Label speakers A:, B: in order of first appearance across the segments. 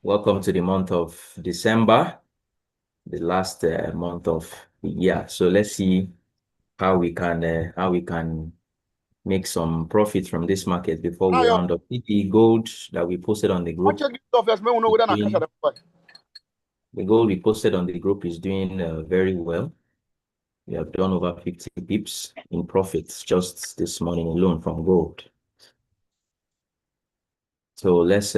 A: Welcome to the month of December, the last month of the year. So let's see how we can make some profit from this market before we round up. The gold that we posted on the group, the gold we posted on the group is doing very well. We have done over 50 pips in profits just this morning alone from gold. So let's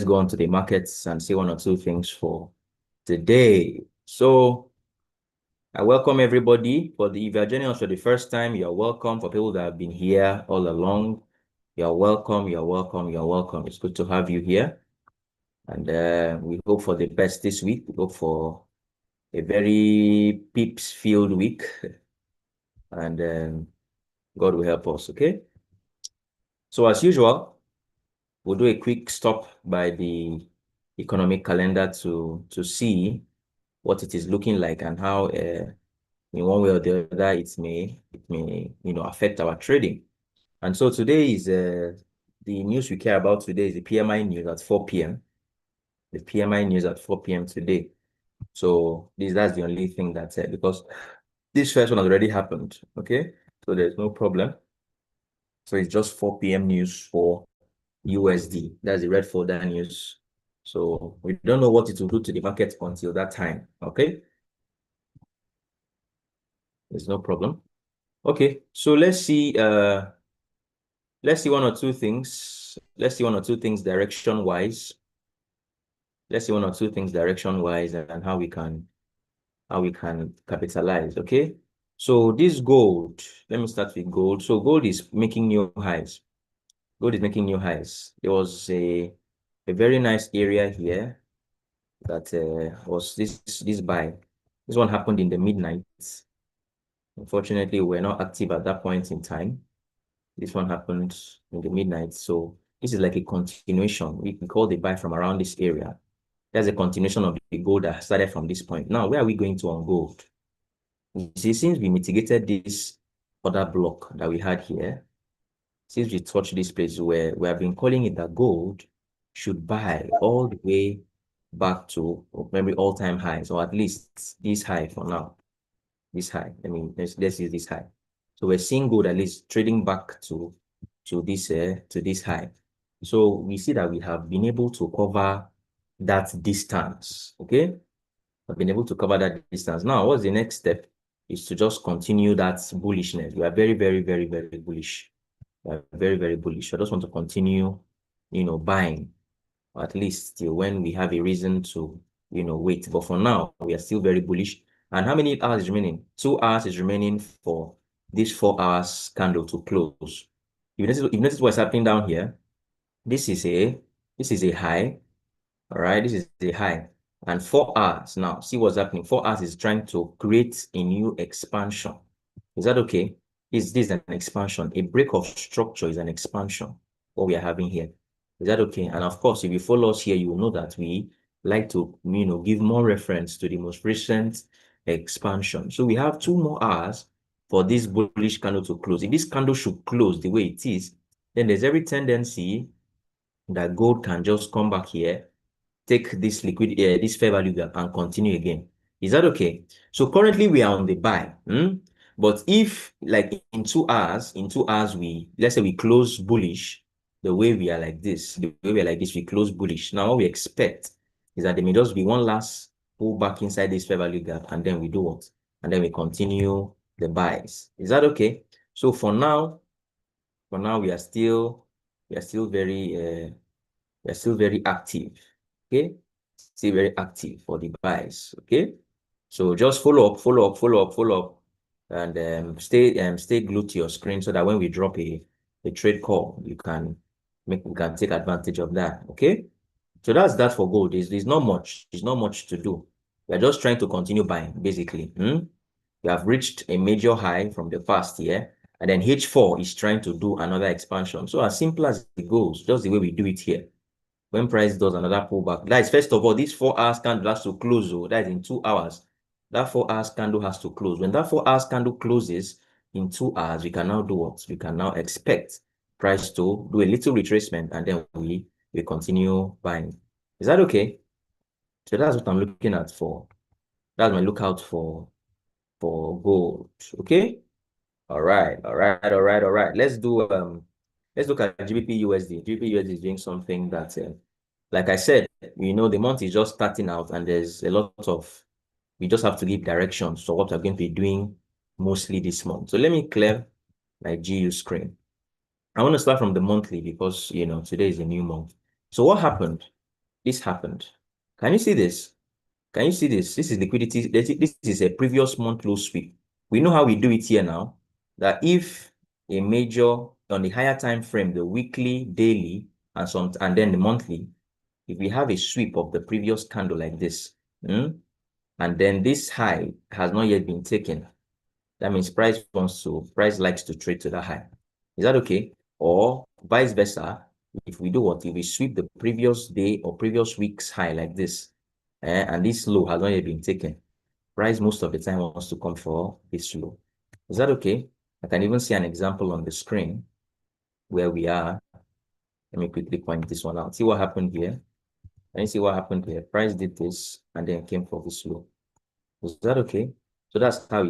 A: go on to the markets and see one or two things for today. So I welcome everybody. If you are joining us for the first time, you're welcome. For people that have been here all along, you're welcome, you're welcome, you're welcome. It's good to have you here. And we hope for the best this week. We hope for a very pips-filled week. And God will help us, okay? So as usual, we'll do a quick stop by the economic calendar to see what it is looking like and how in one way or the other it may affect our trading. And so today is the news we care about today is the PMI news at 4 p.m. The PMI news at 4 p.m. today. So that's the only thing that's because this first one has already happened. Okay, so there's no problem. So it's just 4 p.m. news for USD. That's the red folder news. So we don't know what it will do to the market until that time. Okay, there's no problem. Okay, so let's see one or two things. Let's see one or two things direction wise. Let's see one or two things direction wise and how we can capitalize. Okay. So this gold, let me start with gold. So gold is making new highs. Gold is making new highs. There was a very nice area here that was this buy. This one happened in the midnight. Unfortunately, we're not active at that point in time. This one happened in the midnight. So this is like a continuation. We can call the buy from around this area. That's a continuation of the gold that started from this point. Now, where are we going to on gold? You see, since we mitigated this other block that we had here, since we touched this place where we have been calling it that gold should buy all the way back to maybe all-time highs, or at least this high for now. This high. I mean, let's use this high. So we're seeing gold at least trading back to this high. So we see that we have been able to cover that distance. Okay, I've been able to cover that distance. Now, what's the next step? Is to just continue that bullishness. We are very, very, very, very bullish. We are very, very bullish. I just want to continue, buying, or at least till when we have a reason to, wait. But for now, we are still very bullish. And how many hours is remaining? 2 hours is remaining for this 4 hours candle to close. You notice what's happening down here. This is a high. All right, this is a high. And 4 hours now, see what's happening. 4 hours is trying to create a new expansion. Is that okay? Is this an expansion? A break of structure is an expansion, what we are having here. Is that okay? And of course, if you follow us here, you will know that we like to, give more reference to the most recent expansion. So we have 2 more hours for this bullish candle to close. If this candle should close the way it is, then there's every tendency that gold can just come back here, take this this fair value gap and continue again. Is that okay? So currently we are on the buy. But if like in 2 hours, let's say we close bullish, the way we are like this, we close bullish. Now what we expect is that there may just be one last pull back inside this fair value gap, and then we do what? And then we continue the buys. Is that okay? So for now, we are still very active. Okay, still very active for the buys. Okay, so just follow up, and stay glued to your screen so that when we drop a trade call, we can take advantage of that. Okay, so that's that for gold. There's not much. There's not much to do. We're just trying to continue buying, basically. We have reached a major high from the past year, and then H4 is trying to do another expansion. So as simple as it goes, just the way we do it here. When price does another pullback, that is, first of all, this 4 hours candle has to close. So that is in 2 hours. That 4 hours candle has to close. When that 4 hours candle closes in 2 hours, we can now do what? We can now expect price to do a little retracement, and then we continue buying. Is that okay? So that's what I'm looking at for. That's my lookout for gold. Okay. All right. All right. All right. All right. Let's look at GBP USD. GBP USD is doing something that like I said, the month is just starting out and there's a lot of we just have to give directions for what we're going to be doing mostly this month. So let me clear my GU screen. I want to start from the monthly because today is a new month. So what happened? This happened. Can you see this? Can you see this? This is liquidity. This is a previous month low sweep. We know how we do it here now. That if a major on the higher time frame, the weekly, daily, and then the monthly, if we have a sweep of the previous candle like this, and then this high has not yet been taken, that means price likes to trade to that high. Is that okay? Or vice versa, if we do what? If we sweep the previous day or previous week's high like this, and this low has not yet been taken, price most of the time wants to come for this low. Is that okay? I can even see an example on the screen where we are. Let me quickly point this one out. See what happened here. Can you see what happened here? Price did this and then came for this low. Is that okay? So that's how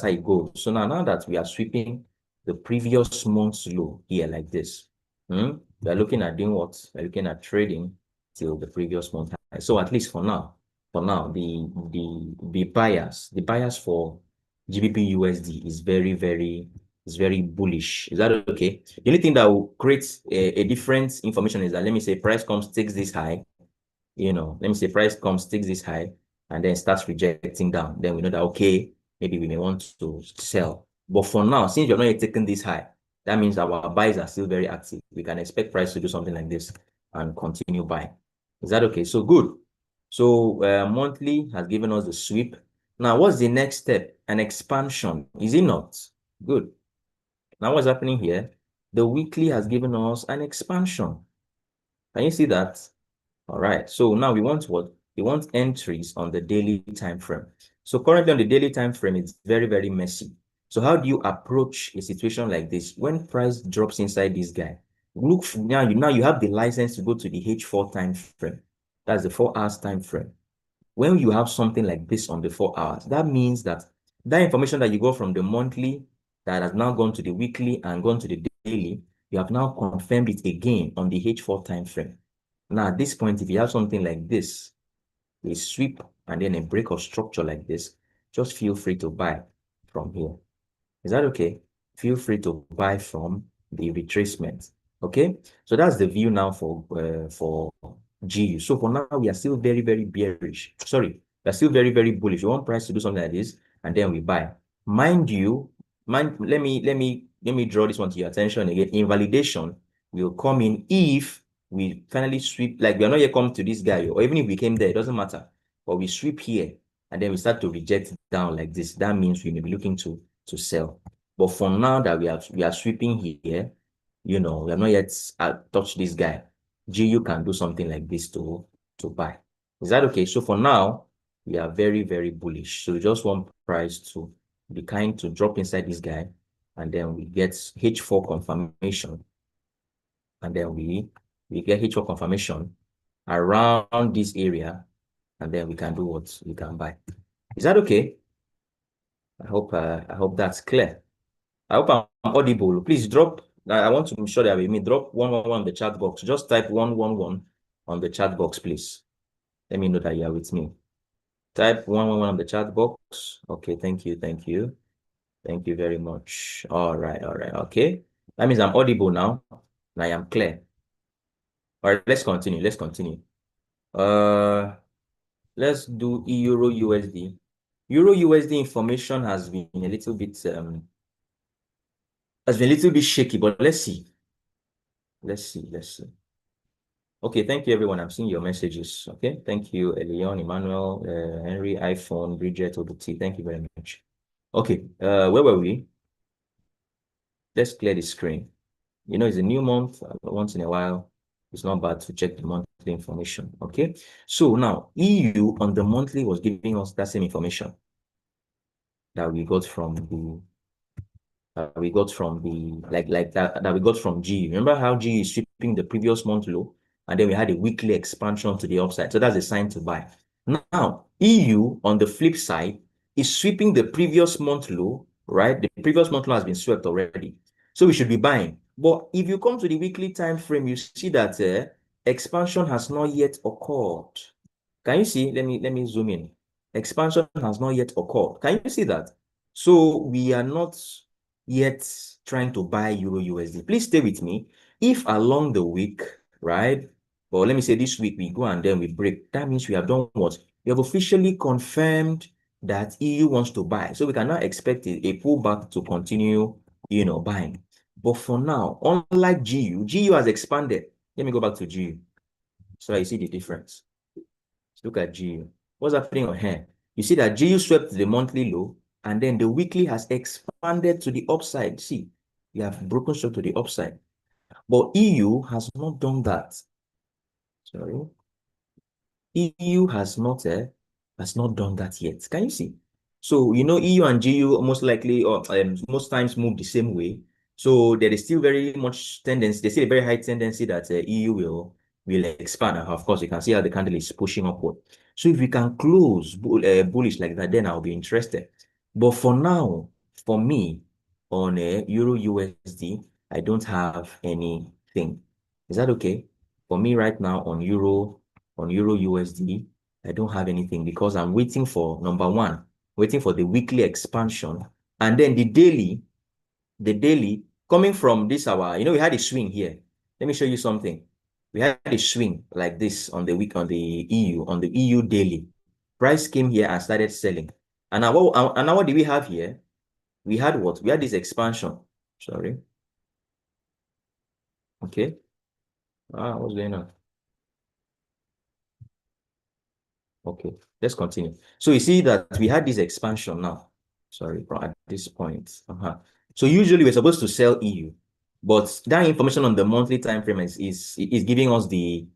A: it goes. So now that we are sweeping the previous month's low here like this, we are looking at doing what? We're looking at trading till the previous month high. So at least for now, the bias for GBP USD is very bullish. Is that okay? The only thing that will create a different information is that let me say price comes, takes this high, let me say price comes, takes this high, and then starts rejecting down. Then we know that, okay, maybe we may want to sell. But for now, since you're not yet taking this high, that means our buys are still very active. We can expect price to do something like this and continue buying. Is that okay? So good. So monthly has given us the sweep. Now, what's the next step? An expansion. Is it not? Good. Now, what's happening here? The weekly has given us an expansion. Can you see that? All right. So now we want what? We want entries on the daily time frame. So currently on the daily time frame, it's very, very messy. So how do you approach a situation like this when price drops inside this guy? Look now you have the license to go to the H4 time frame. That's the 4 hours time frame. When you have something like this on the 4 hours, that means that information that you got from the monthly that has now gone to the weekly and gone to the daily, you have now confirmed it again on the H4 time frame. Now, at this point, if you have something like this, a sweep and then a break of structure like this, just feel free to buy from here. Is that okay? Feel free to buy from the retracement. Okay, so that's the view now for GU. So for now, we are still very, very bearish. Sorry, we are still very, very bullish. We want price to do something like this, and then we buy. Mind you, let me draw this one to your attention again. Invalidation will come in if we finally sweep, like we are not yet come to this guy, or even if we came there, it doesn't matter. But we sweep here, and then we start to reject down like this. That means we may be looking to sell. But for now that we are sweeping here, we have not yet touched this guy. GU can do something like this to buy. Is that okay? So for now, we are very, very bullish. So we just want price to be kind to drop inside this guy, and then we get H4 confirmation, and then we get H4 confirmation around this area, and then we can do what we can buy. Is that okay? I hope that's clear. I hope I'm audible. Please drop. I want to be sure that with me. Drop 111 on the chat box. Just type 111 on the chat box, please. Let me know that you are with me. Type 111 on the chat box. Okay, thank you, thank you. Thank you very much. All right, okay. That means I'm audible now, and I am clear. All right, let's continue. Let's do Euro USD. Euro USD information has been a little bit shaky, but let's see. Okay, thank you, everyone. I'm seeing your messages. Okay, thank you, Elion, Emmanuel, Henry, iPhone, Bridget, Obuti. Thank you very much. Okay, where were we? Let's clear the screen. It's a new month. Once in a while, it's not bad to check the monthly information. Okay, so now EU on the monthly was giving us that same information that we got from the like that we got from GE. Remember how GE is sweeping the previous month low? and then we had a weekly expansion to the upside. So that's a sign to buy. Now, EU on the flip side is sweeping the previous month low, right? The previous month low has been swept already. So we should be buying. But if you come to the weekly time frame, you see that expansion has not yet occurred. Can you see? Let me zoom in. Expansion has not yet occurred. Can you see that? So we are not yet trying to buy Euro USD. Please stay with me. If along the week, right? Well, let me say this week we go and then we break. That means we have done what? We have officially confirmed that EU wants to buy. So we can now expect a pullback to continue, buying. But for now, unlike GU has expanded. Let me go back to GU so I see the difference. Let's look at GU. What's happening on here? You see that GU swept the monthly low and then the weekly has expanded to the upside. See, we have broken through to the upside. But EU has not done that. Sorry. EU has not done that yet. Can you see? So EU and GU most likely or most times move the same way. So there is still very much tendency. There's still a very high tendency that EU will expand. And of course, you can see how the candle is pushing upward. So if we can close bullish like that, then I'll be interested. But for now, for me, on Euro USD, I don't have anything. Is that okay? For me right now on Euro USD, I don't have anything because I'm waiting for number one, waiting for the weekly expansion, and then the daily coming from this hour. We had a swing here. Let me show you something. We had a swing like this on the week on the EU daily. Price came here and started selling. And now what do we have here? We had what? We had this expansion. Sorry. Okay. What's going on? Okay, let's continue. So you see that we had this expansion now. Sorry, at this point. So usually we're supposed to sell EU, but that information on the monthly time frame is giving us the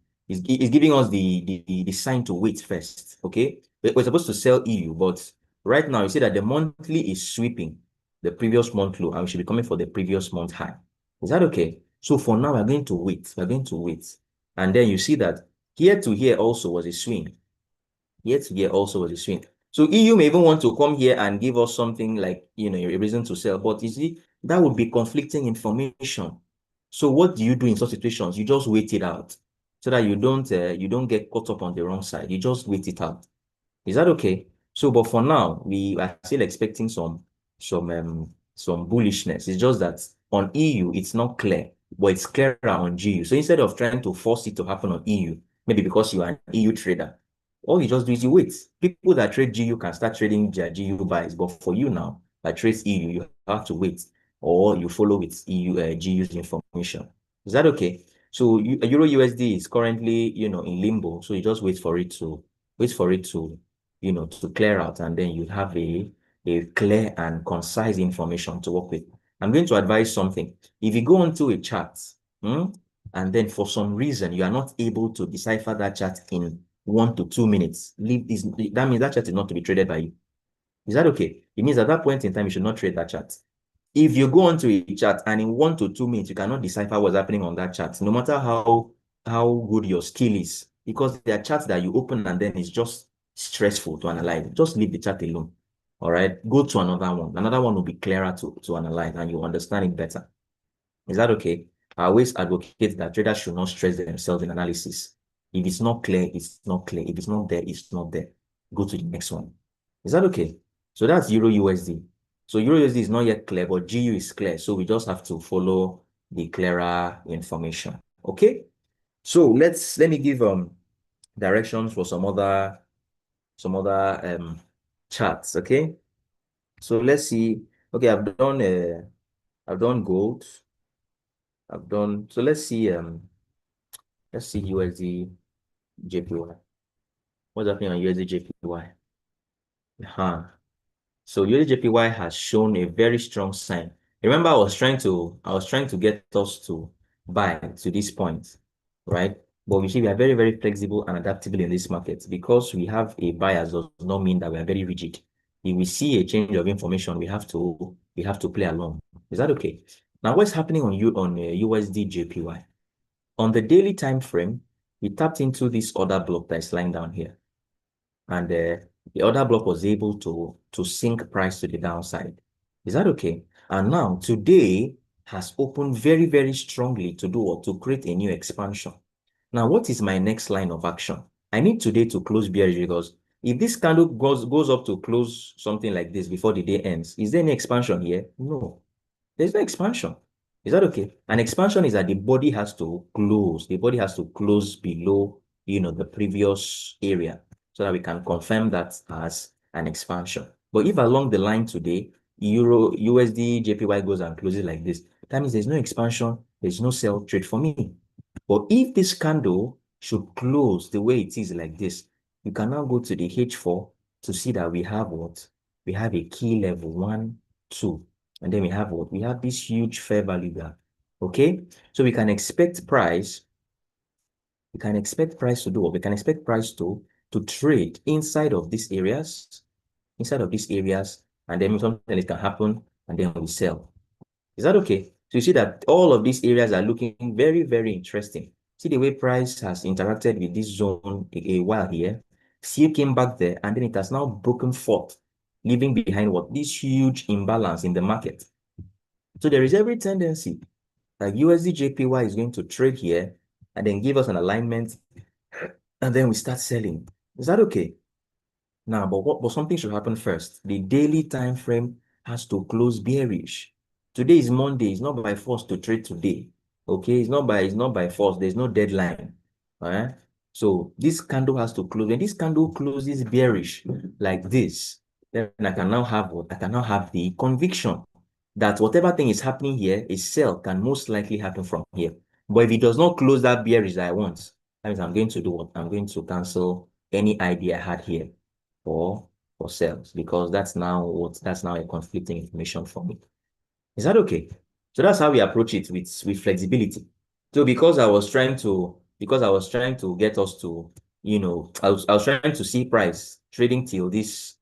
A: sign to wait first. Okay, we're supposed to sell EU, but right now you see that the monthly is sweeping the previous month low, and we should be coming for the previous month high. Is that okay? So for now, we're going to wait. We're going to wait, and then you see that here to here also was a swing. Yet here also was a swing. So EU may even want to come here and give us something like, a reason to sell. But you see, that would be conflicting information. So what do you do in such situations? You just wait it out so that you don't get caught up on the wrong side. You just wait it out. Is that okay? So, but for now, we are still expecting some bullishness. It's just that on EU, it's not clear, but it's clearer on GU. So instead of trying to force it to happen on EU, maybe because you are an EU trader, all you just do is you wait. People that trade GU can start trading their GU buys, but for you now, that trades EU, you have to wait, or you follow with GU's information. Is that okay? So Euro USD is currently, in limbo. So you just wait for it to clear out, and then you have a clear and concise information to work with. I'm going to advise something. If you go onto a chart, and then for some reason you are not able to decipher that chart in 1 to 2 minutes, that means that chart is not to be traded by you. Is that okay? It means at that point in time, you should not trade that chart. If you go onto a chart and in 1 to 2 minutes, you cannot decipher what's happening on that chart, no matter how good your skill is, because there are charts that you open and then it's just stressful to analyze. Just leave the chart alone. All right. Go to another one. Another one will be clearer to analyze and you understand it better. Is that okay? I always advocate that traders should not stress themselves in analysis. If it's not clear, it's not clear. If it's not there, it's not there. Go to the next one. Is that okay? So that's Euro USD. So Euro USD is not yet clear, but GU is clear. So we just have to follow the clearer information. Okay. So let me give directions for some other charts. Okay. So let's see. Okay, I've done gold. So let's see USD JPY. What's happening on USD JPY? So USD JPY has shown a very strong sign. Remember, I was trying to get us to buy to this point, right? But we see we are very, very flexible and adaptable in this market. Because we have a bias does not mean that we are very rigid. If we see a change of information, we have to play along. Is that okay? Now, what's happening on USD JPY? On the daily time frame, we tapped into this other block that is lying down here. And the other block was able to sink price to the downside. Is that okay? And now today has opened very, very strongly to do what? To create a new expansion. Now, what is my next line of action? I need today to close bearish because if this candle goes up to close something like this before the day ends, is there any expansion here? No. There's no expansion. Is that okay? An expansion is that the body has to close. The body has to close below, the previous area so that we can confirm that as an expansion. But if along the line today, Euro, USD, JPY goes and closes like this, that means there's no expansion, there's no sell trade for me. But if this candle should close the way it is like this, you can now go to the H4 to see that we have what? We have a key level, 1, 2. And then we have what? We have this huge fair value gap. Okay? So we can expect price. We can expect price to do what? We can expect price to trade inside of these areas, and then something else can happen, and then we sell. Is that okay? So you see that all of these areas are looking very, very interesting. See the way price has interacted with this zone a while here. Still came back there, and then it has now broken forth, leaving behind what? This huge imbalance in the market. So there is every tendency that USD JPY is going to trade here and then give us an alignment, and then we start selling. Is that okay? Now, but something should happen first. The daily time frame has to close bearish. Today is Monday. It's not by force to trade today. Okay, it's not by force. There's no deadline. All right. So this candle has to close. When this candle closes bearish like this, then I can now have what? I can now have the conviction that whatever thing is happening here, a sell can most likely happen from here. But if it does not close that bearish that I want, that means I'm going to do what? I'm going to cancel any idea I had here for sales because that's now a conflicting information for me. Is that okay? So that's how we approach it with flexibility. So because I was trying to get us to, I was trying to see price trading till this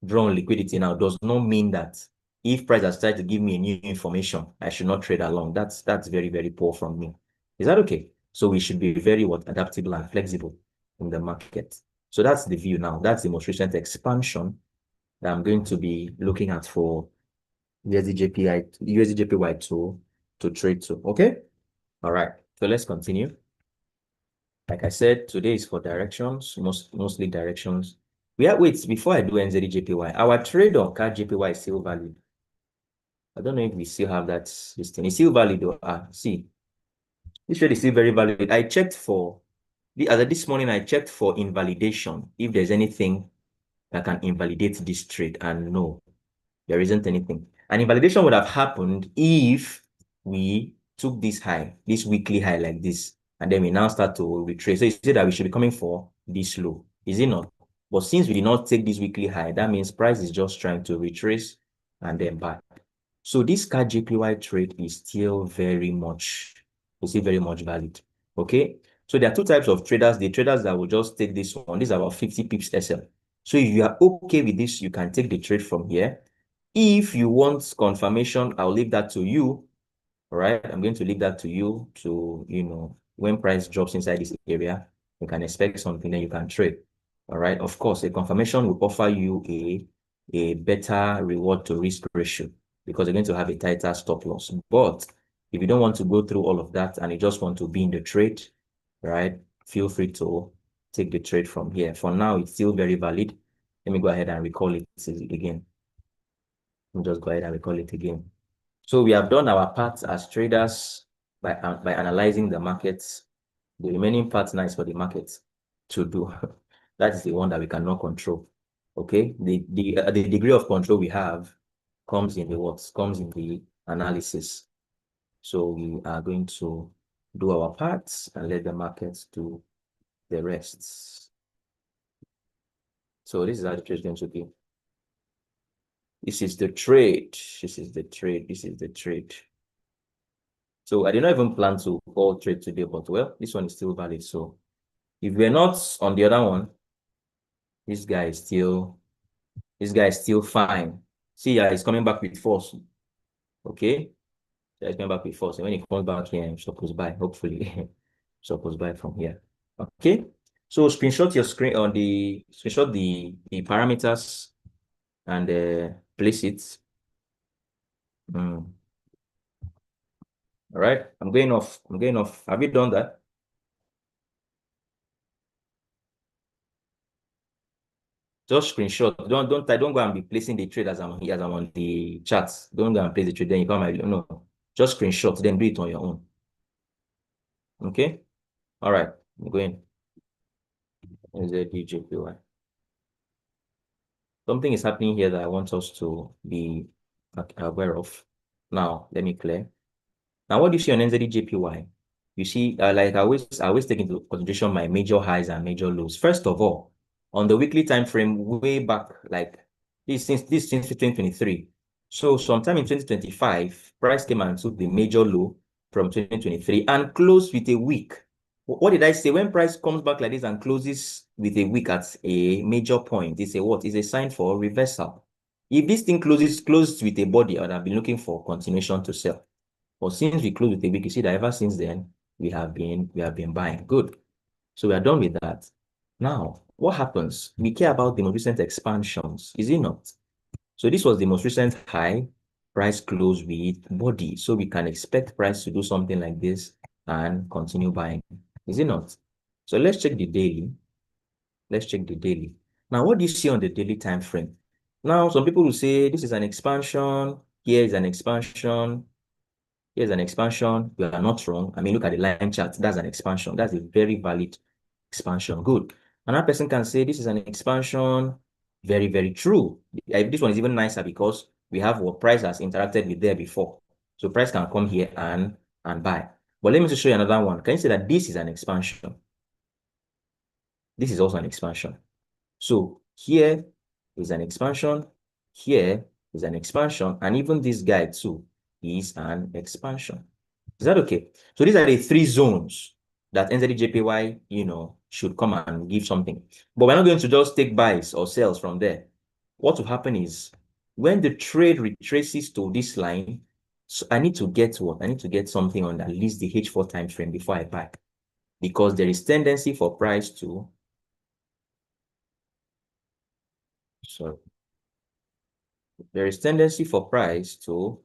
A: drawn liquidity now does not mean that if price has started to give me a new information, I should not trade along. That's very, very poor from me. Is that okay? So we should be very adaptable and flexible in the market. So that's the view now. That's the most recent expansion that I'm going to be looking at for USD JPY to trade to. Okay. All right. So let's continue. Like I said, today is for directions, mostly directions. Wait, before I do NZD JPY, our trade on CAD JPY is still valid. I don't know if we still have that system. It's still valid though. See, this trade is still very valid. I checked as of this morning, I checked for invalidation. If there's anything that can invalidate this trade, and no, there isn't anything. An invalidation would have happened if we took this high, this weekly high like this, and then we now start to retrace. So you say that we should be coming for this low, is it not? But since we did not take this weekly high, that means price is just trying to retrace and then buy. So this CAD JPY trade is still very much valid. Okay. So there are two types of traders. The traders that will just take this one. This is about 50 pips SL. So if you are okay with this, you can take the trade from here. If you want confirmation, I'll leave that to you. All right. I'm going to leave that to you to, when price drops inside this area, you can expect something, then you can trade. All right. Of course, a confirmation will offer you a better reward to risk ratio because you're going to have a tighter stop loss. But if you don't want to go through all of that and you just want to be in the trade, right, feel free to take the trade from here. For now, it's still very valid. Let me go ahead and recall it again. Let me just go ahead and recall it again. So we have done our part as traders by analyzing the markets. The remaining part now is for the market to do. That is the one that we cannot control. Okay, the degree of control we have comes in the analysis. So we are going to do our parts and let the markets do the rest. So this is how the trade is going to be. This is the trade. This is the trade. This is the trade. So I did not even plan to call trade today, but well, this one is still valid. So if we're not on the other one, this guy is still fine. See, yeah, he's coming back with force. Okay, so he's coming back with force. And when he comes back here, I'm supposed to buy. Hopefully, supposed to buy from here. Okay. So screenshot your screen on the screenshot the parameters and place it. All right. I'm going off. I'm going off. Have you done that? Just screenshot. Don't go and be placing the trade as I'm on the charts. Don't go and place the trade. Then you come and no. Just screenshot. Then do it on your own. Okay. All right. I'm going. NZDJPY. Something is happening here that I want us to be aware of. Now, let me clear. Now, what do you see on NZDJPY? You see, like I always take into consideration my major highs and major lows. First of all, on the weekly time frame, way back, like this since 2023. So sometime in 2025, price came and took the major low from 2023 and closed with a week. What did I say? When price comes back like this and closes with a week at a major point, it's a what? It's a sign for reversal. If this thing closed with a body, I would have been looking for continuation to sell. But since we closed with a week, you see that ever since then, we have been buying. Good. So we are done with that. Now, what happens? We care about the most recent expansions, is it not? So this was the most recent high. Price closed with body. So we can expect price to do something like this and continue buying. Is it not? So let's check the daily. Let's check the daily. Now, what do you see on the daily time frame? Now, some people will say this is an expansion. Here is an expansion. Here's an expansion. You are not wrong. I mean, look at the line chart. That's an expansion. That's a very valid expansion. Good. Another person can say this is an expansion. Very, very true. This one is even nicer because we have what price has interacted with there before. So price can come here and buy. But let me just show you another one. Can you say that this is an expansion? This is also an expansion. So here is an expansion. Here is an expansion. And even this guy too is an expansion. Is that okay? So these are the three zones that NZDJPY, should come and give something. But we're not going to just take buys or sells from there. What will happen is when the trade retraces to this line, so I need to get what? I need to get something on at least the H4 time frame before I buy. Because there is tendency for price to, so there is tendency for price to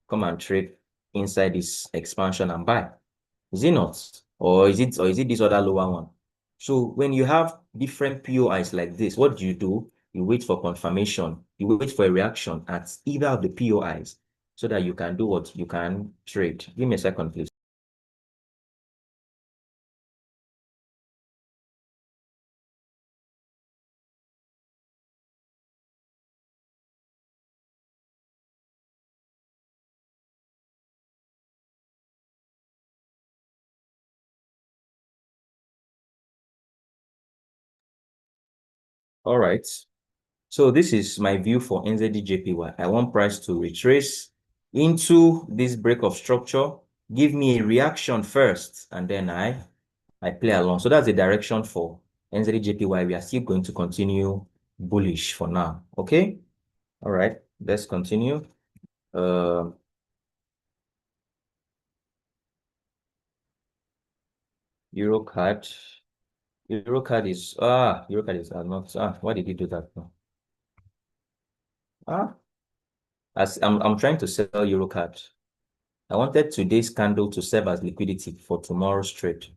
A: come and trade inside this expansion and buy. Is it not? Or is it this other lower one? So when you have different POIs like this, what do? You wait for confirmation. You wait for a reaction at either of the POIs so that you can do what? You can trade. Give me a second, please. All right. So this is my view for NZDJPY. I want price to retrace into this break of structure. Give me a reaction first, and then I play along. So that's the direction for NZDJPY. We are still going to continue bullish for now. Okay. All right. Let's continue. Eurocard. Eurocard is not. Why did you do that? Ah, as I'm trying to sell Eurocard. I wanted today's candle to serve as liquidity for tomorrow's trade.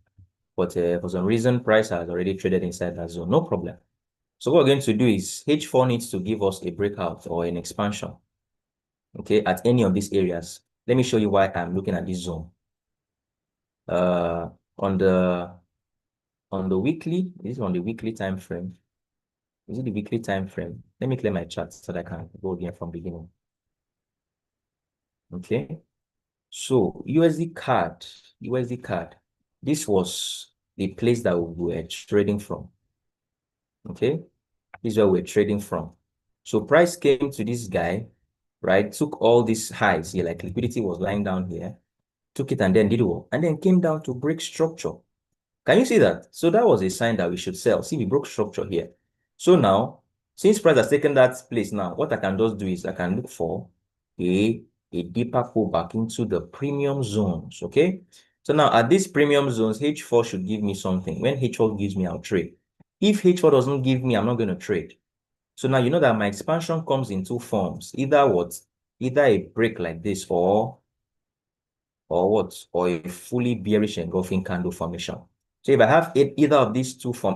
A: But for some reason, price has already traded inside that zone. No problem. So what we're going to do is H4 needs to give us a breakout or an expansion, okay, at any of these areas. Let me show you why I'm looking at this zone. Uh, on the weekly, this is on the weekly time frame. Is it the weekly time frame? Let me clear my chart so that I can go again from beginning. Okay. So USD card. This was the place that we were trading from. Okay. This is where we're trading from. So price came to this guy, right? Took all these highs here, like liquidity was lying down here, took it and then did what? And then came down to break structure. Can you see that? So that was a sign that we should sell. See, we broke structure here. So now, since price has taken that place now, what I can just do is I can look for a deeper pullback into the premium zones, okay? So now at these premium zones, H4 should give me something. When H4 gives me, I'll trade. If H4 doesn't give me, I'm not going to trade. So now you know that my expansion comes in two forms. Either what? Either a break like this or what? Or a fully bearish engulfing candle formation. So if I have either of these two how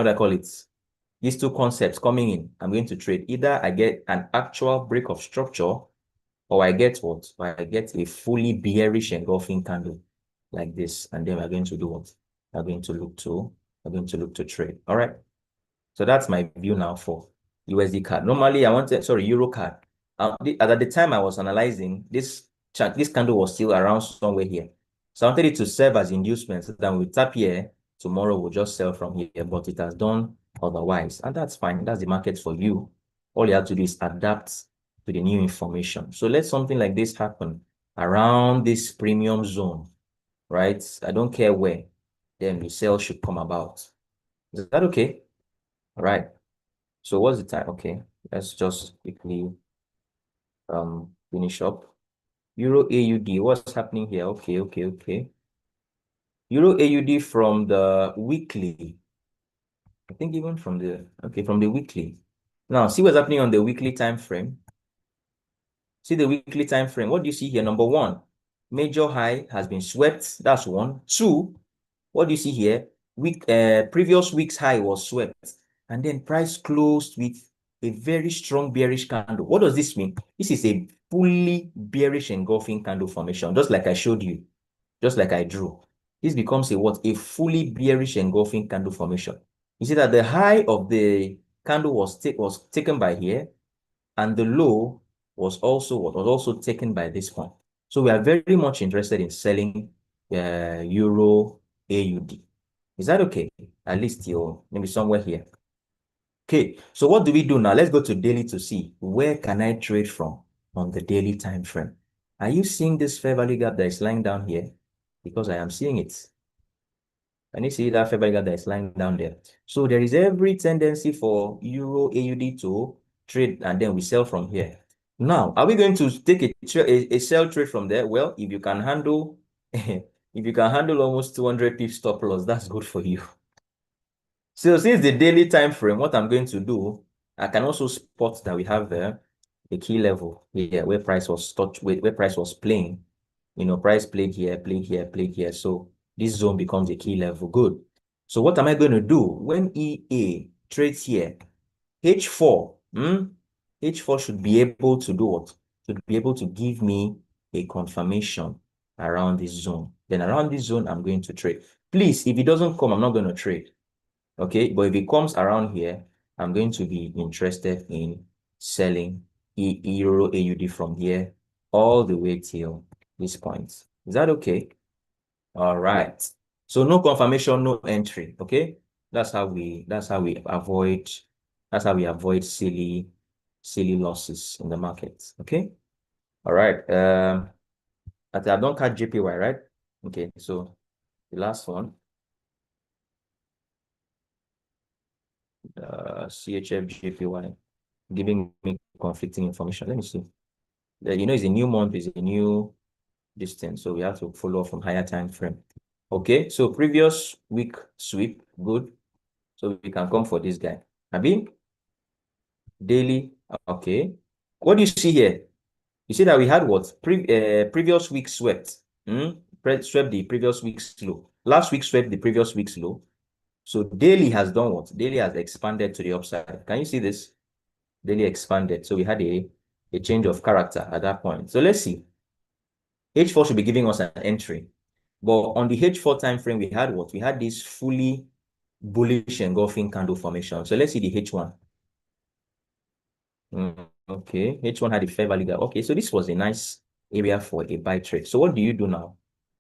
A: do I call it? These two concepts coming in, I'm going to trade. Either I get an actual break of structure, or I get what? Or I get a fully bearish engulfing candle like this, and then we're going to do what? We're going to look to trade. All right. So that's my view now for USD card. Normally, I wanted, sorry, Euro card. At the time I was analyzing, this candle was still around somewhere here. So I wanted it to serve as inducement so that we tap here, tomorrow we'll just sell from here, but it has done otherwise. And that's fine. That's the market for you. All you have to do is adapt to the new information. So let something like this happen around this premium zone, right? I don't care where, then the sale should come about. Is that okay? All right. So what's the time? Okay, let's just quickly finish up. Euro AUD, what's happening here? Okay. Euro AUD from the weekly. I think even from the weekly. Now see what's happening on the weekly time frame. See the weekly time frame. What do you see here? Number one, major high has been swept. That's one. Two, what do you see here? Previous week's high was swept, and then price closed with a very strong bearish candle. What does this mean? This is a fully bearish engulfing candle formation, just like I showed you, just like I drew. This becomes a what? A fully bearish engulfing candle formation. You see that the high of the candle was taken by here, and the low was also taken by this point. So we are very much interested in selling Euro AUD. Is that okay? At least you're maybe somewhere here. Okay, so what do we do now? Let's go to daily to see where can I trade from on the daily time frame. Are you seeing this fair value gap that is lying down here? Because I am seeing it. Can you see that fair value gap that is lying down there? So there is every tendency for Euro AUD to trade, and then we sell from here. Now, are we going to take a sell trade from there? Well, if you can handle if you can handle almost 200 pips stop loss, that's good for you. So since the daily time frame, what I'm going to do, I can also spot that we have there a key level here where price was where price was playing. You know, price played here, played here, played here. So this zone becomes a key level. Good. So what am I going to do when EA trades here? H4, H4 should be able to do what? Should be able to give me a confirmation around this zone. Then around this zone, I'm going to trade. Please, if it doesn't come, I'm not going to trade. Okay, but if it comes around here, I'm going to be interested in selling Euro AUD from here all the way till this point. Is that okay? All right. So no confirmation, no entry. Okay, that's how we avoid silly losses in the market. Okay. All right. I don't catch JPY, right? Okay. So the last one, CHF JPY, giving me conflicting information. Let me see. You know, it's a new month, it's a new distance, so we have to follow from higher time frame. Okay, so previous week sweep, good. So we can come for this guy. Abi, daily, okay. What do you see here? You see that we had what? Previous week swept. Swept the previous week's low. Last week swept the previous week's low. So daily has done what? Daily has expanded to the upside. Can you see this? Daily expanded. So we had a change of character at that point. So let's see. H4 should be giving us an entry. But on the H4 time frame, we had what? We had this fully bullish engulfing candle formation. So let's see the H1. Okay, H1 had a fair value gap. Okay, so this was a nice area for a buy trade. So what do you do now?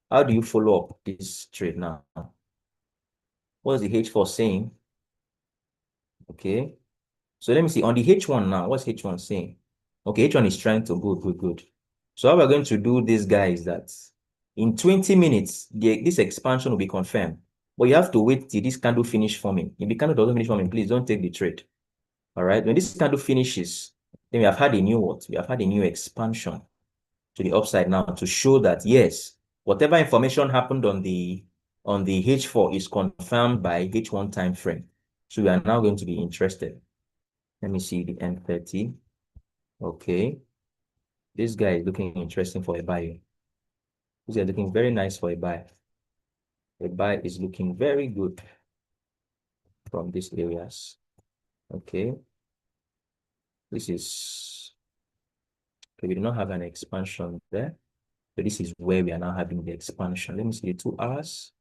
A: How do you follow up this trade now? What's the H4 saying? Okay, so let me see on the H1 now. What's H1 saying? Okay, H1 is trying to good. So how we're going to do this, guy, is that in 20 minutes, this expansion will be confirmed. But you have to wait till this candle finish forming. If the candle doesn't finish forming, please don't take the trade. All right. When this candle finishes, then we have had a new what? We have had a new expansion. to the upside now to show that yes, whatever information happened on the H4 is confirmed by H1 time frame. So we are now going to be interested. Let me see the M30. Okay. This guy is looking interesting for a buy. This guy is looking very nice for a buy. A buy is looking very good from these areas. Okay. This is, okay, we do not have an expansion there. So this is where we are now having the expansion. Let me see the 2 hours.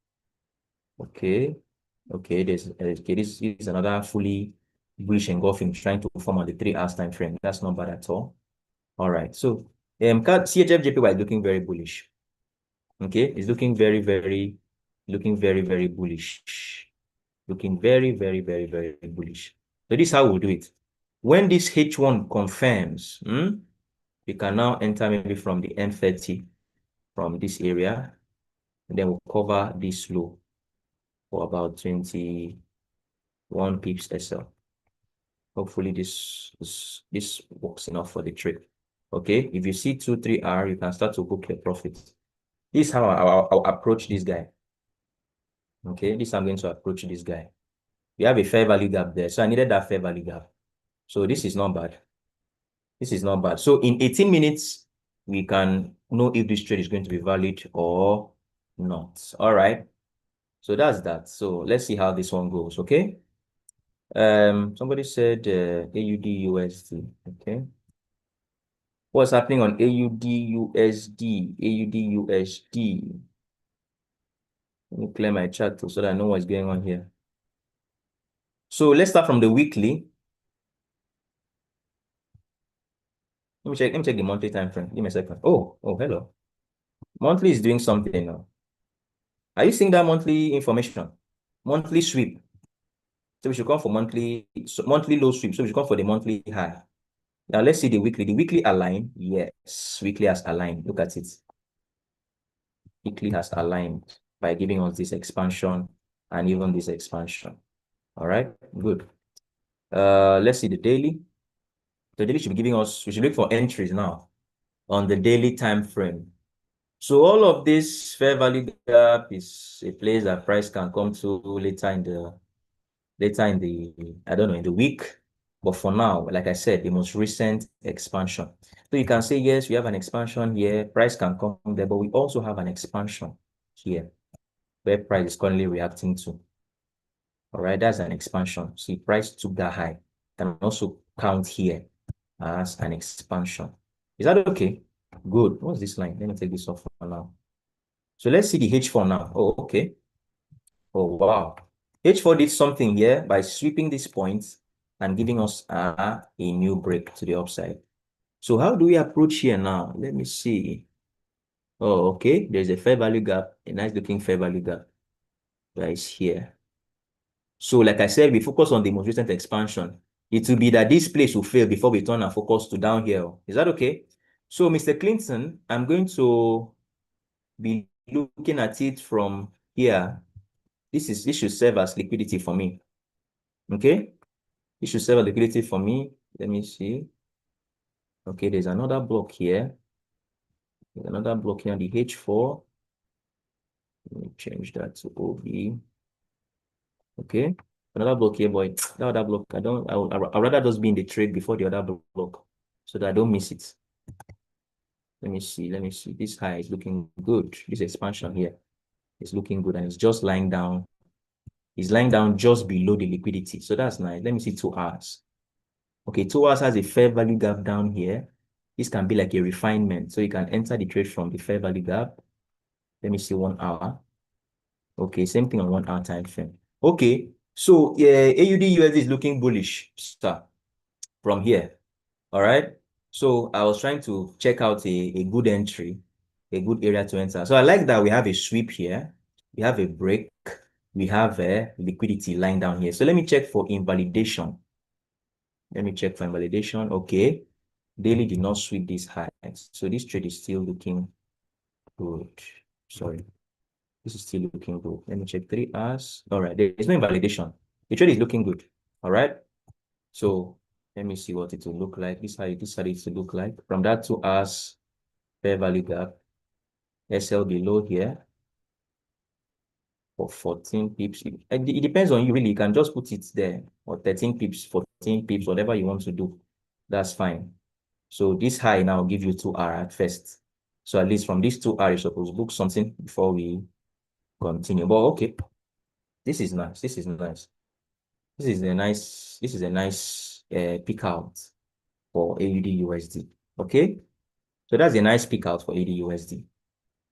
A: Okay. Okay, okay, this is another fully bullish engulfing trying to form on the 3 hours time frame. That's not bad at all. All right. So CHFJPY is looking very bullish. Okay, it's looking very, very bullish. Looking very, very, very, very bullish. So this is how we'll do it. When this H1 confirms, we can now enter maybe from the M30 from this area, and then we'll cover this low for about 21 pips SL. Hopefully this works enough for the trade. Okay, if you see 2-3R, you can start to book your profit. This is how I'll approach this guy. Okay, this is how I'm going to approach this guy. We have a fair value gap there, so I needed that fair value gap. So this is not bad. This is not bad. So in 18 minutes, we can know if this trade is going to be valid or not. All right. So that's that. So let's see how this one goes. Okay. Somebody said AUD USD. Okay. What's happening on AUD USD? AUD USD. Let me clear my chart too, so that I know what's going on here. So let's start from the weekly. Let me check the monthly time frame. Give me a second. Oh, hello. Monthly is doing something now. Are you seeing that monthly information? Monthly sweep. So we should come for monthly low sweep. So we should come for the monthly high. Now let's see the weekly. The weekly align. Yes, weekly has aligned. Look at it. Weekly has aligned by giving us this expansion and even this expansion. All right, good. Let's see the daily. The daily should be giving us, we should look for entries now on the daily time frame. So all of this fair value gap is a place that price can come to later in the I don't know, in the week. But for now, like I said, the most recent expansion. So you can say, yes, we have an expansion here. Price can come there, but we also have an expansion here where price is currently reacting to. All right, that's an expansion. See, price took that high. Can also count here as an expansion. Is that okay? Good. What's this line? Let me take this off for now. So let's see the H4 now. Oh, okay. Oh, wow. H4 did something here by sweeping these points and giving us a new break to the upside. So how do we approach here now? Let me see. Oh, okay. There's a fair value gap, a nice looking fair value gap that is here. So like I said, we focus on the most recent expansion. It will be that this place will fail before we turn our focus to down here. Is that okay? So Mr. Clinton, I'm going to be looking at it from here. This should serve as liquidity for me. Okay? It should serve as liquidity for me. Let me see. Okay, there's another block here. There's another block here on the H4. Let me change that to OB. Okay. Another block here, boy. That other block, I'd rather just be in the trade before the other block so that I don't miss it. Let me see. This high is looking good. This expansion here is looking good and it's just lying down. It's lying down just below the liquidity. So that's nice. Let me see 2 hours. Okay, 2 hours has a fair value gap down here. This can be like a refinement. So you can enter the trade from the fair value gap. Let me see 1 hour. Okay, same thing on 1 hour time frame. Okay, so yeah, AUD USD is looking bullish, sir, from here. All right. So I was trying to check out a good entry, a good area to enter. So I like that we have a sweep here. We have a break. We have a liquidity lying down here. So let me check for invalidation. Let me check for invalidation. Okay. Daily did not sweep this high. So this trade is still looking good. Sorry. This is still looking good. Let me check 3 hours. All right. There is no invalidation. The trade is looking good. All right. So let me see what it will look like. This is how it will look like. From that 2 hours, fair value gap, SL below here for 14 pips. It depends on you really. You can just put it there, or 13 pips, 14 pips, whatever you want to do. That's fine. So this high now give you 2R at first. So at least from this 2R, you're supposed to book something before we continue. But okay, this is nice. This is nice. This is a nice pick out for AUD USD. Okay. So that's a nice pick out for AUD USD.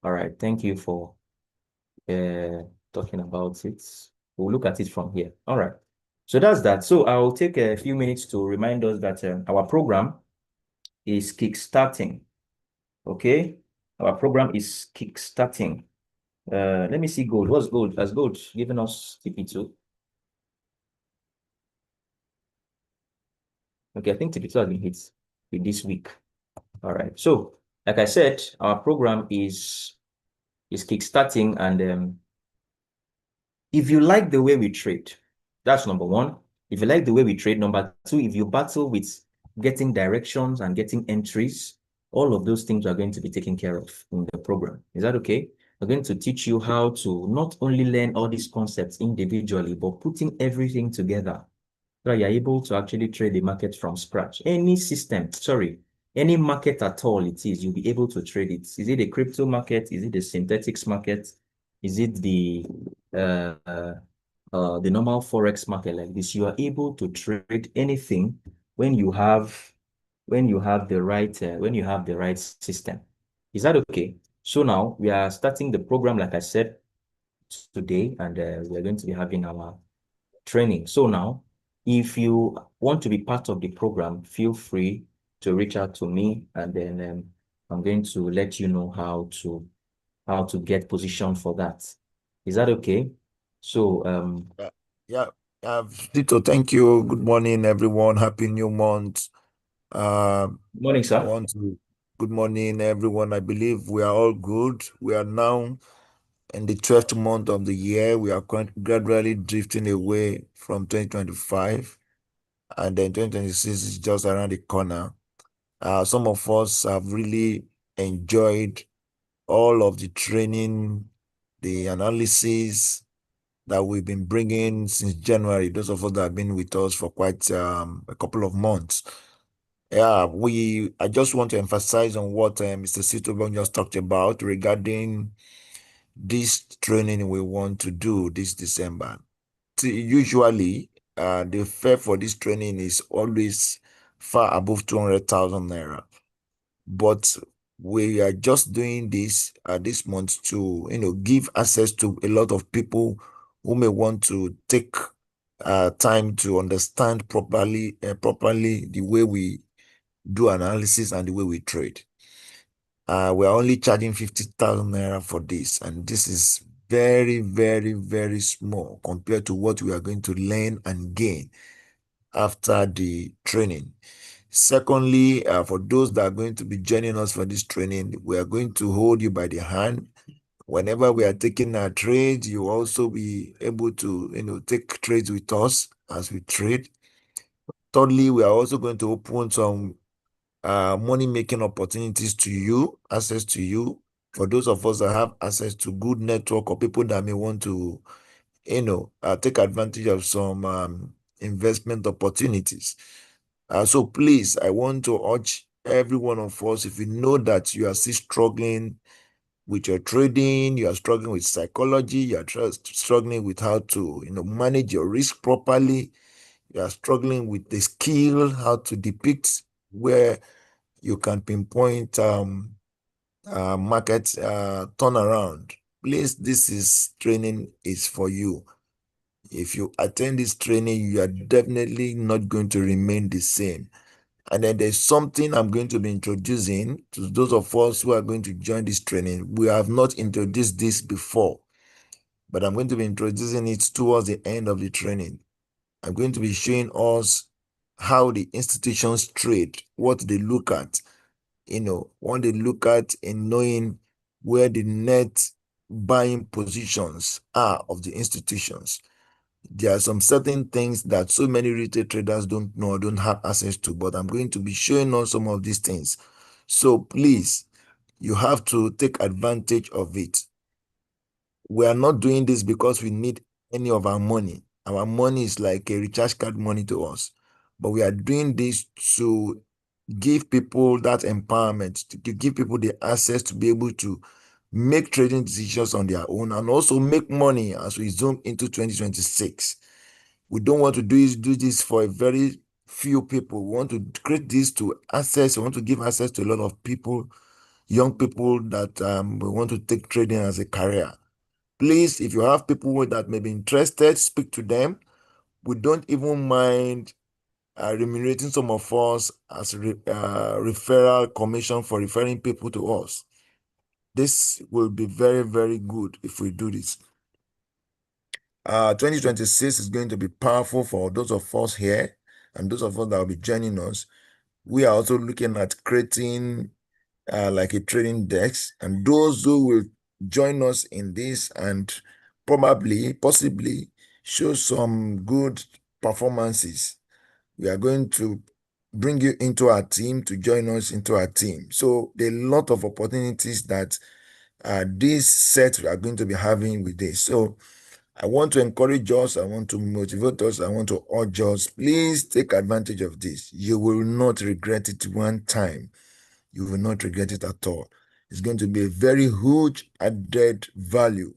A: All right. Thank you for talking about it. We'll look at it from here. All right. So that's that. So I'll take a few minutes to remind us that our program is kickstarting. Okay. Our program is kickstarting. Let me see gold. What's gold? Has gold given us TP2? Okay, I think TP2 has been hit with this week. All right. So, like I said, our program is kickstarting, and if you like the way we trade, that's number one. If you like the way we trade, number two, if you battle with getting directions and getting entries, all of those things are going to be taken care of in the program. Is that okay? We're going to teach you how to not only learn all these concepts individually, but putting everything together so you're able to actually trade the market from scratch. Any system, sorry, any market at all it is, you'll be able to trade it. Is it a crypto market? Is it the synthetics market? Is it the normal forex market like this? You are able to trade anything when you have the right system. Is that okay? So now we are starting the program, like I said, today, and we're going to be having our training. So now, if you want to be part of the program, feel free to reach out to me, and then I'm going to let you know how to get position for that. Is that okay? So
B: Yeah, Tito, thank you. Good morning, everyone. Happy new month.
A: morning,
B: I
A: sir.
B: want to good morning, everyone. I believe we are all good. We are now in the 12th month of the year. We are gradually drifting away from 2025, and then 2026 is just around the corner. Some of us have really enjoyed all of the training, the analysis that we've been bringing since January. Those of us that have been with us for quite a couple of months. Yeah, I just want to emphasize on what Mr. Sitobon just talked about regarding this training we want to do this December. Usually, the fare for this training is always far above 200,000 naira. But we are just doing this this month to give access to a lot of people who may want to take time to understand properly the way we do analysis and the way we trade. We are only charging 50,000 naira for this, and this is very, very, very small compared to what we are going to learn and gain after the training. Secondly, for those that are going to be joining us for this training, we are going to hold you by the hand. Whenever we are taking our trades, you will also be able to take trades with us as we trade. Thirdly, we are also going to open some money-making opportunities to you, access to you, for those of us that have access to good network or people that may want to, take advantage of some investment opportunities. So please, I want to urge every one of us, if you know that you are still struggling with your trading, you are struggling with psychology, you are struggling with how to, manage your risk properly, you are struggling with the skill, how to depict where you can pinpoint market turnaround. Please, training is for you. If you attend this training, you are definitely not going to remain the same. And then there's something I'm going to be introducing to those of us who are going to join this training. We have not introduced this before, but I'm going to be introducing it towards the end of the training. I'm going to be showing us how the institutions trade, what they look at, what they look at in knowing where the net buying positions are of the institutions. There are some certain things that so many retail traders don't know, don't have access to, but I'm going to be showing on some of these things. So please, You have to take advantage of it. We are not doing this because we need any of our money. Our money is like a recharge card money to us. But we are doing this to give people that empowerment, to give people the access to be able to make trading decisions on their own and also make money as we zoom into 2026. We don't want to do this for a very few people. We want to create this to access, we want to give access to a lot of people, young people that we want to take trading as a career. Please, if you have people that may be interested, speak to them. We don't even mind remunerating some of us as referral commission for referring people to us. This will be very, very good if we do this. 2026 is going to be powerful for those of us here and those of us that will be joining us. We are also looking at creating like a trading desk, and those who will join us in this and possibly show some good performances, we are going to bring you into our team to join us into our team. So there are a lot of opportunities that this set we are going to be having with this. So I want to encourage us, I want to motivate us, I want to urge us, please take advantage of this. You will not regret it one time. You will not regret it at all. It's going to be a very huge added value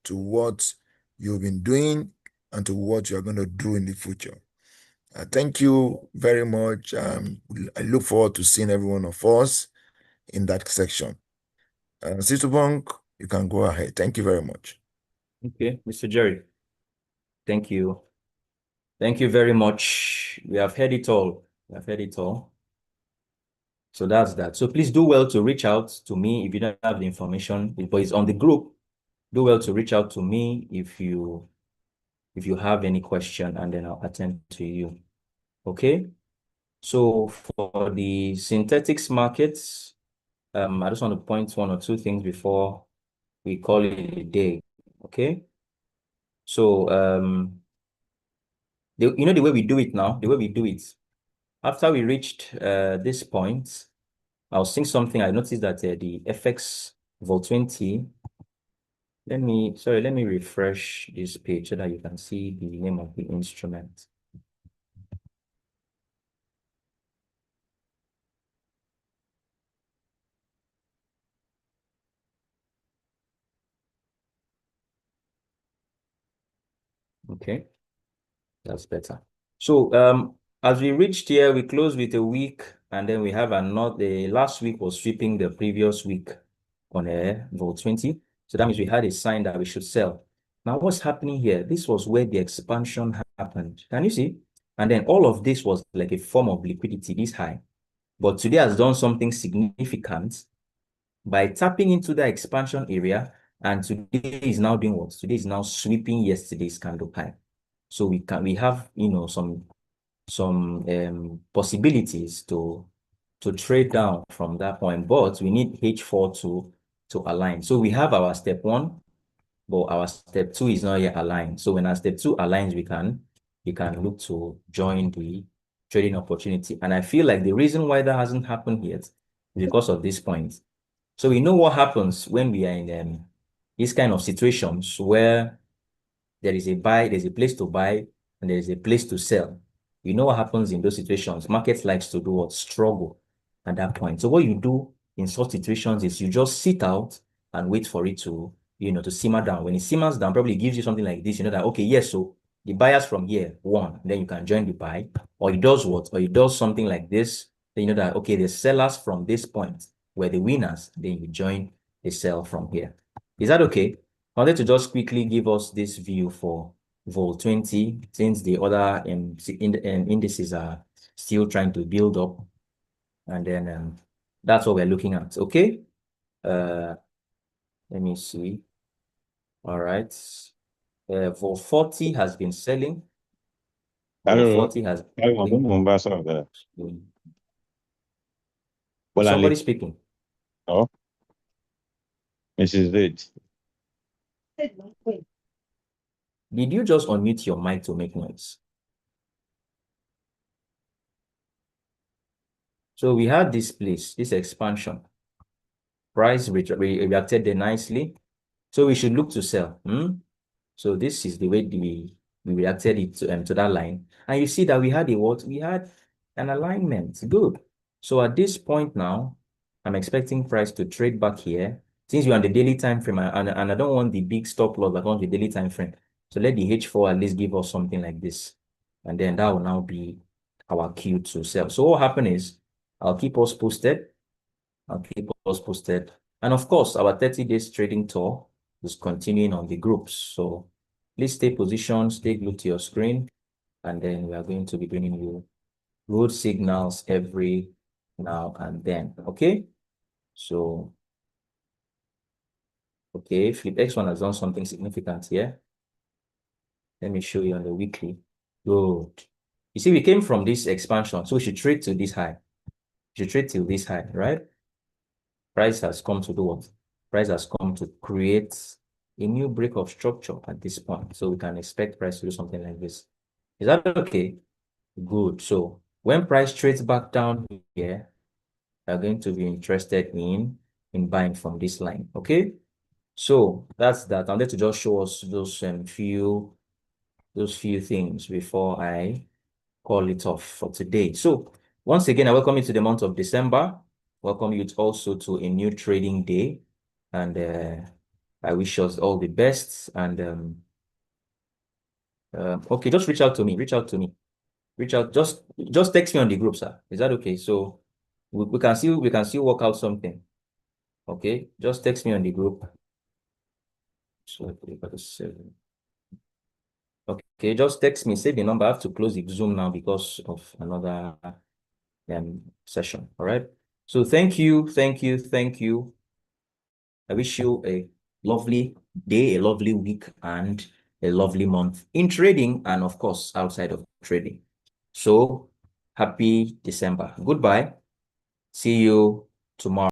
B: to what you've been doing and to what you're going to do in the future. Thank you very much. I look forward to seeing every one of us in that section. Sister Bank, you can go ahead. Thank you very much.
A: Okay, Mr. Jerry. Thank you. Thank you very much. We have heard it all. We have heard it all. So that's that. So please do well to reach out to me if you don't have the information, but it's on the group. Do well to reach out to me if you have any question, and then I'll attend to you. Okay. So for the synthetics markets, I just want to point one or two things before we call it a day. Okay. So you know the way we do it now, the way we do it. After we reached this point, I was seeing something. I noticed that the FX Vol20. Let me refresh this page so that you can see the name of the instrument. Okay, that's better. So as we reached here, we closed with a week, and then we have another. The last week was sweeping the previous week on a Vol20. So that means we had a sign that we should sell. Now, what's happening here? This was where the expansion happened. Can you see? And then all of this was like a form of liquidity this high. But today has done something significant by tapping into the expansion area. And today is now doing what? Today is now sweeping yesterday's candle high. So we have some possibilities to trade down from that point, but we need H4 to align. So we have our step 1, but our step 2 is not yet aligned. So when our step 2 aligns, we can look to join the trading opportunity. And I feel like the reason why that hasn't happened yet is because of this point. So we know what happens when we are in these kind of situations where there is a buy, there's a place to buy, and there is a place to sell. You know what happens in those situations. Market likes to do what? Struggle at that point. So what you do in such situations is you just sit out and wait for it to, to simmer down. When it simmers down, probably gives you something like this, that, okay, yes, so the buyers from here won, then you can join the buy. Or it does what? Or it does something like this, then you know that, okay, the sellers from this point were the winners, then you join the sell from here. Is that okay? I wanted to just quickly give us this view for Vol20, since the other indices are still trying to build up. And then that's what we're looking at. Okay. Let me see. All right. Vol40 has been selling. Vol40 has been selling. Somebody speaking.
C: Oh, Mrs. Vade.
A: Did you just unmute your mic to make noise? So we had this place, this expansion. Price reacted there nicely. So we should look to sell. So this is the way we reacted it to that line. And you see that we had we had an alignment. Good. So at this point now, I'm expecting price to trade back here. Since we're on the daily time frame, and I don't want the big stop loss, I want the daily time frame. So let the H4 at least give us something like this. And then that will now be our cue to sell. So what happened is I'll keep us posted. And of course, our 30 days trading tour is continuing on the groups. So please stay positioned, stay glued to your screen, and then we are going to be bringing you good signals every now and then. Okay. So, okay, Flip X1 has done something significant here. Let me show you on the weekly. Good. You see, we came from this expansion, so we should trade to this high. We should trade till this high, right? Price has come to do what? Price has come to create a new break of structure at this point. So we can expect price to do something like this. Is that okay? Good. So when price trades back down here, we're going to be interested in buying from this line. Okay. So that's that. I'm there to just show us those few things before I call it off for today. So once again, I welcome you to the month of December. Welcome you also to a new trading day. And I wish us all the best. And okay, just reach out to me. Just text me on the group, sir. Is that okay? So we can still work out something. Okay, just text me on the group. So okay, just text me, save the number. I have to close the Zoom now because of another session. All right. So thank you. I wish you a lovely day, a lovely week, and a lovely month in trading and of course outside of trading. So happy December. Goodbye. See you tomorrow.